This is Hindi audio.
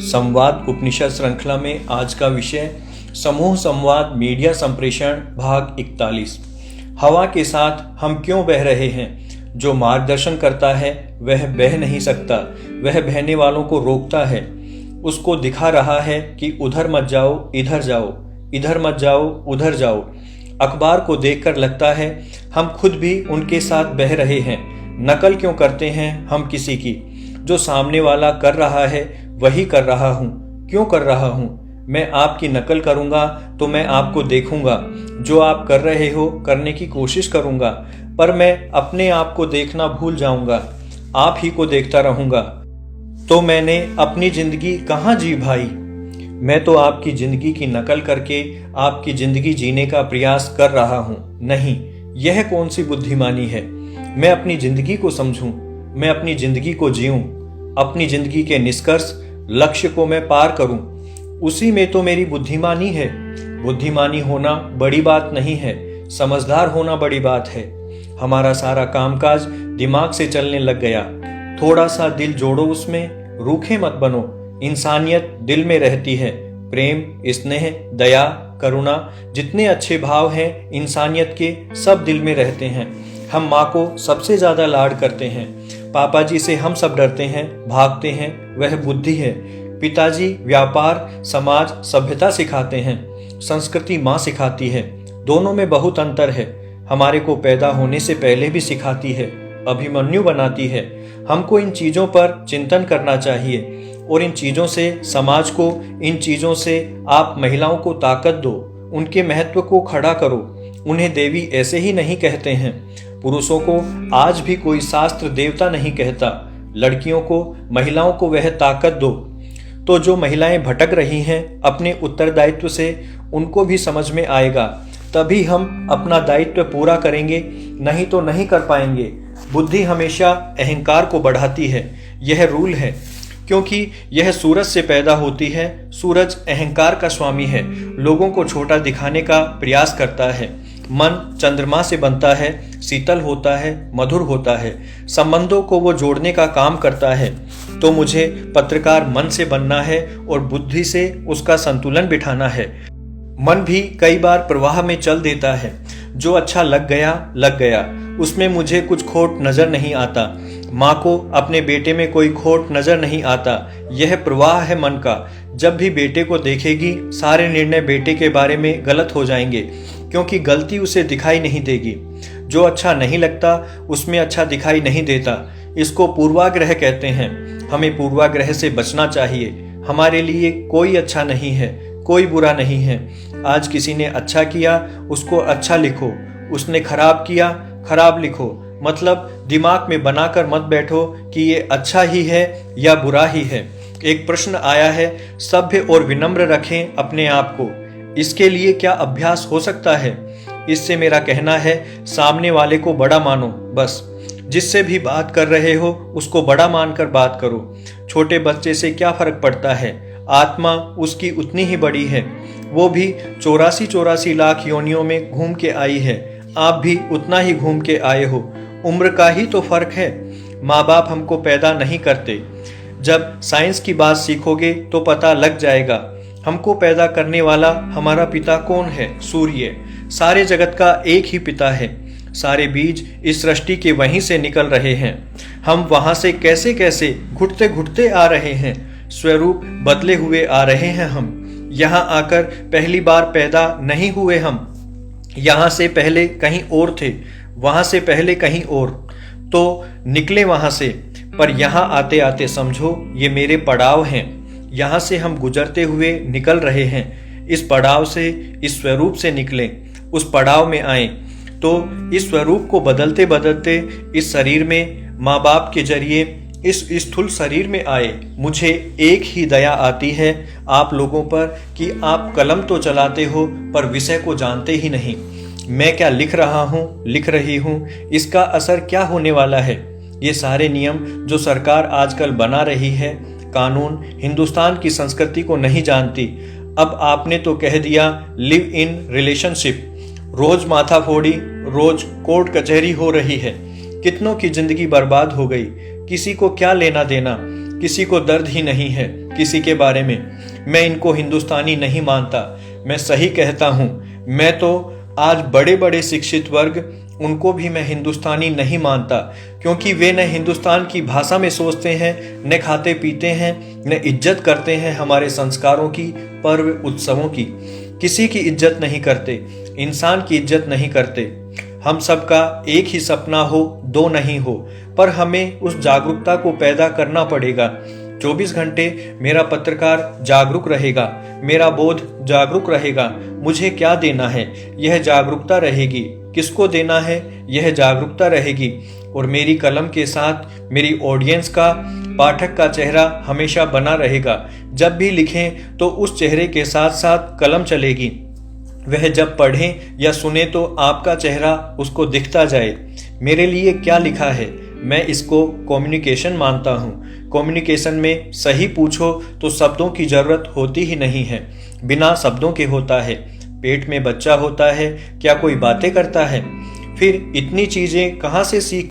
संवाद उपनिषद श्रृंखला में आज का विषय समूह संवाद मीडिया संप्रेषण भाग 41। हवा के साथ हम क्यों बह रहे हैं? जो मार्गदर्शन करता है वह बह नहीं सकता, वह बहने वालों को रोकता है, उसको दिखा रहा है कि उधर मत जाओ, इधर जाओ, इधर मत जाओ, उधर जाओ। अखबार को देखकर लगता है हम खुद भी उनके साथ बह रहे हैं। नकल क्यों करते हैं हम किसी की? जो सामने वाला कर रहा है वही कर रहा हूं। क्यों कर रहा हूं? मैं आपकी नकल करूंगा तो मैं आपको देखूंगा, जो आप कर रहे हो करने की कोशिश करूंगा, पर मैं अपने आप को देखना भूल जाऊंगा, आप ही को देखता रहूंगा। तो मैंने अपनी जिंदगी कहाँ जी भाई? मैं तो आपकी जिंदगी की नकल करके आपकी जिंदगी जीने का प्रयास कर रहा हूं। नहीं, यह कौन सी बुद्धिमानी है? मैं अपनी जिंदगी को समझूं, मैं अपनी जिंदगी को जीऊं, अपनी जिंदगी के निष्कर्ष लक्ष्य को मैं पार करूं, उसी में तो मेरी बुद्धिमानी है। बुद्धिमानी होना बड़ी बात नहीं है, समझदार होना बड़ी बात है। हमारा सारा कामकाज दिमाग से चलने लग गया। थोड़ा सा दिल जोड़ो उसमें, रूखे मत बनो। इंसानियत दिल में रहती है। प्रेम, स्नेह, दया, करुणा, जितने अच्छे भाव हैं इंसानियत के, सब दिल में रहते हैं। हम माँ को सबसे ज्यादा लाड करते हैं। पापा जी से हम सब डरते हैं, भागते हैं, वह बुद्धि है। पिताजी व्यापार, समाज, सभ्यता सिखाते हैं, संस्कृति माँ सिखाती है। दोनों में बहुत अंतर है। हमारे को पैदा होने से पहले भी सिखाती है, अभिमन्यु बनाती है। हमको इन चीजों पर चिंतन करना चाहिए और इन चीजों से समाज को, इन चीजों से आप महिलाओं को ताकत दो, उनके महत्व को खड़ा करो। उन्हें देवी ऐसे ही नहीं कहते हैं। पुरुषों को आज भी कोई शास्त्र देवता नहीं कहता। लड़कियों को, महिलाओं को वह ताकत दो। तो जो महिलाएं भटक रही हैं अपने उत्तरदायित्व से, उनको भी समझ में आएगा, तभी हम अपना दायित्व पूरा करेंगे, नहीं तो नहीं कर पाएंगे। बुद्धि हमेशा अहंकार को बढ़ाती है, यह रूल है, क्योंकि यह सूरज से पैदा होती है। सूरज अहंकार का स्वामी है, लोगों को छोटा दिखाने का प्रयास करता है। मन चंद्रमा से बनता है, शीतल होता है, मधुर होता है, संबंधों को वो जोड़ने का काम करता है। तो मुझे पत्रकार मन से बनना है और बुद्धि से उसका संतुलन बिठाना है। मन भी कई बार प्रवाह में चल देता है, जो अच्छा लग गया, उसमें मुझे कुछ खोट नजर नहीं आता। माँ को अपने बेटे में कोई खोट नजर नहीं आता। यह प्रवाह है मन का। जब भी बेटे को देखेगी, सारे निर्णय बेटे के बारे में गलत हो जाएंगे, क्योंकि गलती उसे दिखाई नहीं देगी। जो अच्छा नहीं लगता उसमें अच्छा दिखाई नहीं देता। इसको पूर्वाग्रह कहते हैं। हमें पूर्वाग्रह से बचना चाहिए। हमारे लिए कोई अच्छा नहीं है, कोई बुरा नहीं है। आज किसी ने अच्छा किया, उसको अच्छा लिखो, उसने खराब किया, खराब लिखो। मतलब दिमाग में बनाकर मत बैठो कि ये अच्छा ही है या बुरा ही है। एक प्रश्न आया है, सभ्य और विनम्र रखें अपने आप को। इसके लिए क्या अभ्यास हो सकता है? इससे मेरा कहना है, सामने वाले को बड़ा मानो, बस। जिससे भी बात कर रहे हो उसको बड़ा मानकर बात करो। छोटे बच्चे से क्या फर्क पड़ता है? आत्मा उसकी उतनी ही बड़ी है। वो भी 84 लाख योनियों में घूम के आई है। आप भी उतना ही घूम के आए हो। उम्र का ही तो फर्क है। माँ बाप हमको पैदा नहीं करते। जब साइंस की बात सीखोगे तो पता लग जाएगा। हमको पैदा करने वाला हमारा पिता कौन है? सूर्य। सारे जगत का एक ही पिता है। सारे बीज इस सृष्टि के वहीं से निकल रहे हैं। हम वहां से कैसे कैसे घुटते घुटते आ रहे हैं। स्वरूप बदले हुए आ रहे हैं। हम यहाँ आकर पहली बार पैदा नहीं हुए। हम यहाँ से पहले कहीं और थे, वहां से पहले कहीं और, तो निकले वहां से। पर यहाँ आते आते समझो ये मेरे पड़ाव हैं। यहाँ से हम गुजरते हुए निकल रहे हैं। इस पड़ाव से, इस स्वरूप से निकलें, उस पड़ाव में आए। तो इस स्वरूप को बदलते बदलते इस शरीर में माँ बाप के जरिए इस स्थूल शरीर में आए। मुझे एक ही दया आती है आप लोगों पर कि आप कलम तो चलाते हो पर विषय को जानते ही नहीं। मैं क्या लिख रहा हूँ, लिख रही हूँ, इसका असर क्या होने वाला है? ये सारे नियम जो सरकार आजकल बना रही है, कानून, हिंदुस्तान की संस्कृति को नहीं जानती। अब आपने तो कह दिया लिव इन रिलेशनशिप। रोज माथा फोड़ी, रोज कोर्ट कचहरी हो रही है। कितनों की जिंदगी बर्बाद हो गई। किसी को क्या लेना देना, किसी को दर्द ही नहीं है। किसी के बारे में। मैं इनको हिंदुस्तानी नहीं मानता। मैं सही कहता हूँ। मैं तो आज बड़े बड़े शिक्षित वर्ग, उनको भी मैं हिंदुस्तानी नहीं मानता, क्योंकि वे न हिंदुस्तान की भाषा में सोचते हैं, न खाते पीते हैं, न इज्जत करते हैं हमारे संस्कारों की, पर्व उत्सवों की। किसी की इज्जत नहीं करते, इंसान की इज्जत नहीं करते। हम सबका एक ही सपना हो, दो नहीं हो, पर हमें उस जागरूकता को पैदा करना पड़ेगा। 24 घंटे मेरा पत्रकार जागरूक रहेगा, मेरा बोध जागरूक रहेगा। मुझे क्या देना है, यह जागरूकता रहेगी। किसको देना है, यह जागरूकता रहेगी। और मेरी कलम के साथ मेरी ऑडियंस का, पाठक का चेहरा हमेशा बना रहेगा। जब भी लिखें तो उस चेहरे के साथ साथ कलम चलेगी। वह जब पढ़ें या सुने तो आपका चेहरा उसको दिखता जाए। मेरे लिए क्या लिखा है, मैं इसको कम्युनिकेशन मानता हूँ। कम्युनिकेशन में सही पूछो तो शब्दों की जरूरत होती ही नहीं है, बिना शब्दों के होता है। पेट में बच्चा होता है, क्या कोई बातें करता है? फिर इतनी चीजें कहाँ से सीख